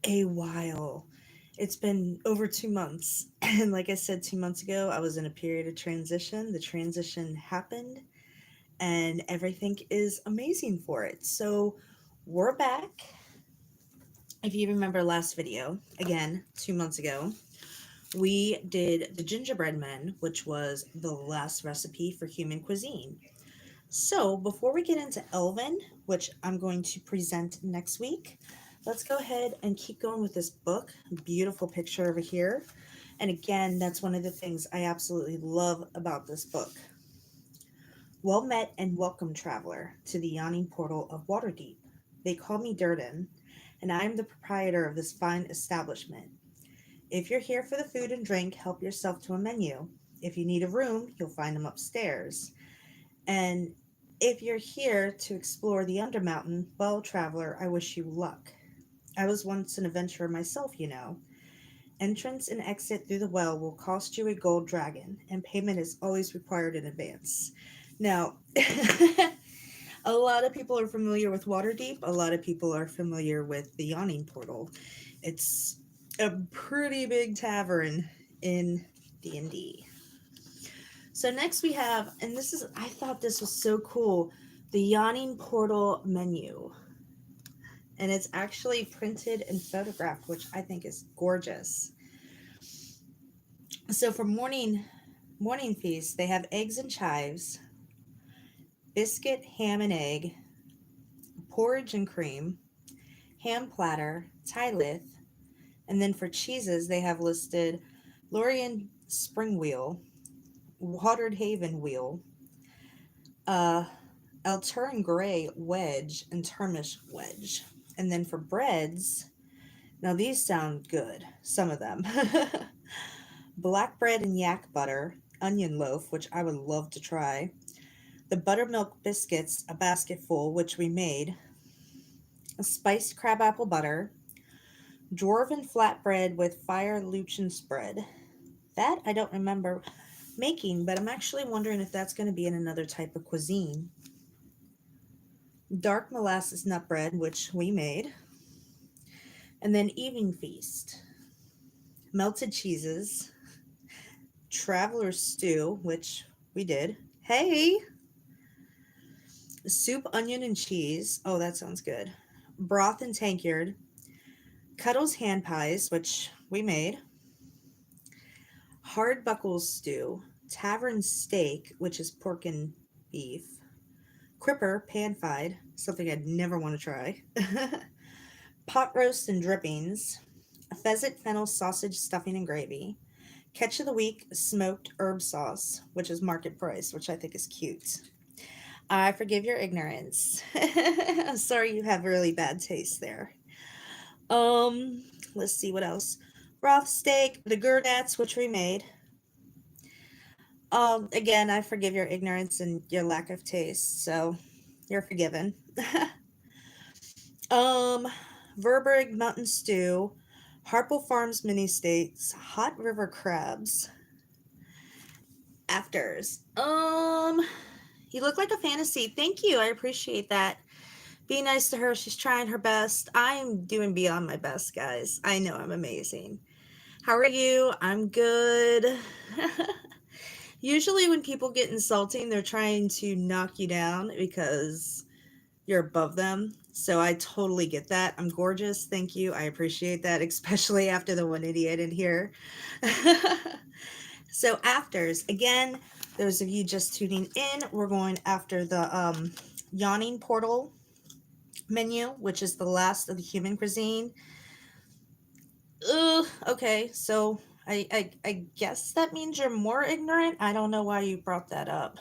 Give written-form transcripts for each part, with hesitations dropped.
a while. It's been over 2 months. And like I said, 2 months ago, I was in a period of transition. The transition happened, and everything is amazing for it. So we're back. If you remember last video, again, 2 months ago, we did the gingerbread men, which was the last recipe for human cuisine. So, before we get into Elvin, which I'm going to present next week, let's go ahead and keep going with this book. Beautiful picture over here. And again, that's one of the things I absolutely love about this book. Well met and welcome, traveler, to the yawning portal of Waterdeep. They call me Durden, and I am the proprietor of this fine establishment. If you're here for the food and drink, help yourself to a menu. If you need a room, you'll find them upstairs. And if you're here to explore the Undermountain, well, traveler, I wish you luck. I was once an adventurer myself, you know. Entrance and exit through the well will cost you a gold dragon, and payment is always required in advance. Now, a lot of people are familiar with Waterdeep. A lot of people are familiar with the Yawning Portal. It's a pretty big tavern in D&D. So next we have, and this is, I thought this was so cool, the Yawning Portal menu. And it's actually printed and photographed, which I think is gorgeous. So for morning feast, they have eggs and chives, biscuit, ham and egg, porridge and cream, ham platter, tylith, and then for cheeses, they have listed Lorien spring wheel, Watered Haven wheel, Elturin Grey wedge, and Termish wedge. And then for breads, now these sound good, some of them. Black bread and yak butter, onion loaf, which I would love to try. The buttermilk biscuits, a basket full, which we made. A spiced crabapple butter. Dwarven flatbread with fire luchin spread. That I don't remember making, but I'm actually wondering if that's going to be in another type of cuisine. Dark molasses nut bread, which we made. And then evening feast. Melted cheeses. Traveler's stew, which we did. Hey! Soup, onion, and cheese. Oh, that sounds good. Broth and tankard. Cuddles hand pies, which we made. Hard buckles stew. Tavern steak, which is pork and beef. Cripper pan-fried, something I'd never want to try. Pot roast and drippings. A pheasant fennel sausage stuffing and gravy. Catch of the week, smoked herb sauce, which is market price, which I think is cute. I forgive your ignorance. I'm sorry you have really bad taste there. Let's see what else. Broth steak, the gurnats, which we made. Again, I forgive your ignorance and your lack of taste, so you're forgiven. Verberg mountain stew, Harple Farms mini steaks, hot river crabs. Afters. You look like a fantasy. Thank you. I appreciate that. Be nice to her. She's trying her best. I'm doing beyond my best, guys. I know I'm amazing. How are you? I'm good. Usually when people get insulting, they're trying to knock you down because you're above them. So I totally get that. I'm gorgeous. Thank you. I appreciate that, especially after the one idiot in here. So afters, again, those of you just tuning in, we're going after the Yawning Portal menu, which is the last of the human cuisine. Okay, so I guess that means you're more ignorant. I don't know why you brought that up.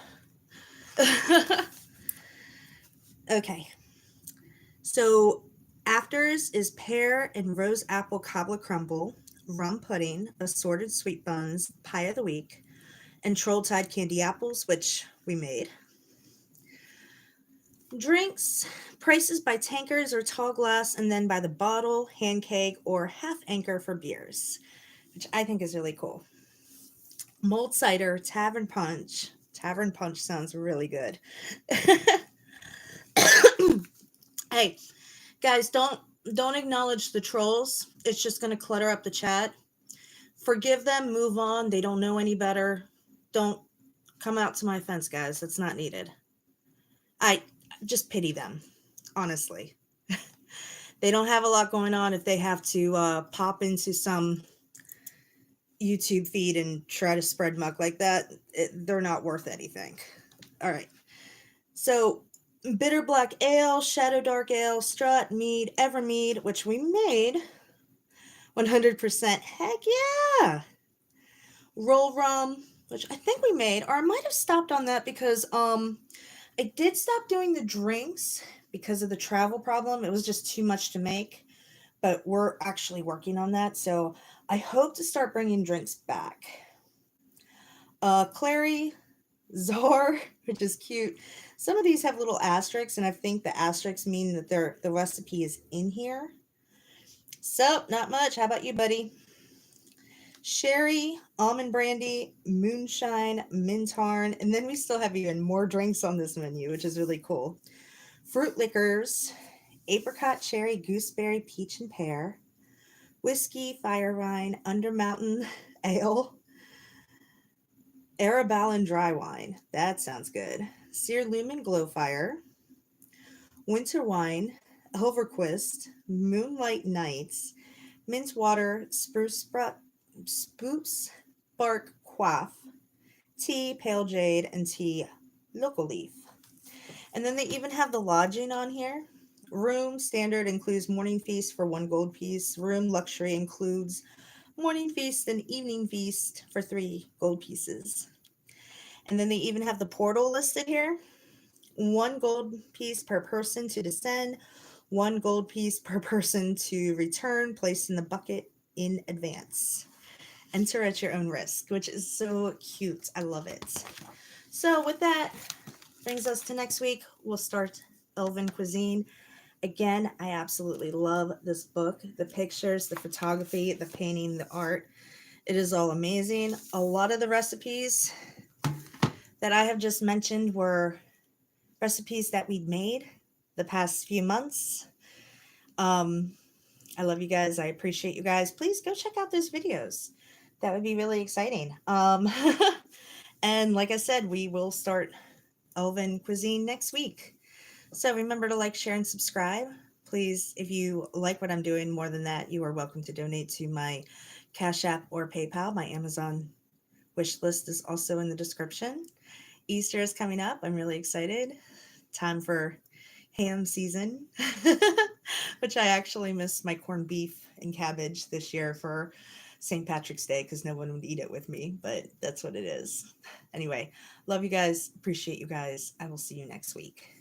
Okay, so afters is pear and rose apple cobbler crumble, rum pudding, assorted sweet buns, pie of the week, and Trolltide candy apples, which we made. Drinks, prices by tankers or tall glass, and then by the bottle, hand keg, or half anchor for beers, which I think is really cool. Mulled cider, tavern punch. Tavern punch sounds really good. Hey, guys, don't Don't acknowledge the trolls. It's just going to clutter up the chat. Forgive them, move on. They don't know any better. Don't come out to my fence, guys. That's not needed. I just pity them, honestly. They don't have a lot going on if they have to pop into some YouTube feed and try to spread muck like that. They're not worth anything. All right. So, bitter black ale, shadow dark ale, strut, mead, evermead, which we made 100%. Heck yeah. Roll rum, which I think we made, or I might have stopped on that because I did stop doing the drinks because of the travel problem. It was just too much to make, but we're actually working on that. So I hope to start bringing drinks back. Clary, Czar, which is cute. Some of these have little asterisks, and I think the asterisks mean that the recipe is in here. So, not much. How about you, buddy? Sherry, almond brandy, moonshine, mintarn, and then we still have even more drinks on this menu, which is really cool. Fruit liquors, apricot, cherry, gooseberry, peach, and pear, whiskey, fire wine, Undermountain ale, Arabal dry wine. That sounds good. Sear Lumen Glowfire, winter wine, Elverquist, Moonlight Nights, mint water, spruce bark quaff, tea, pale jade, and tea, local leaf. And then they even have the lodging on here. Room standard includes morning feast for 1 gold piece. Room luxury includes morning feast and evening feast for 3 gold pieces. And then they even have the portal listed here. 1 gold piece per person to descend, 1 gold piece per person to return, placed in the bucket in advance. Enter at your own risk, which is so cute. I love it. So with that, brings us to next week. We'll start Elven Cuisine. Again, I absolutely love this book. The pictures, the photography, the painting, the art. It is all amazing. A lot of the recipes that I have just mentioned were recipes that we'd made the past few months. I love you guys. I appreciate you guys. Please go check out those videos. That would be really exciting. And like I said, we will start Elven Cuisine next week. So remember to like, share, and subscribe. Please, if you like what I'm doing more than that, you are welcome to donate to my Cashapp or PayPal. My Amazon wish list is also in the description. Easter is coming up. I'm really excited. Time for ham season, which I actually missed my corned beef and cabbage this year for St. Patrick's Day because no one would eat it with me, but that's what it is. Anyway, love you guys. Appreciate you guys. I will see you next week.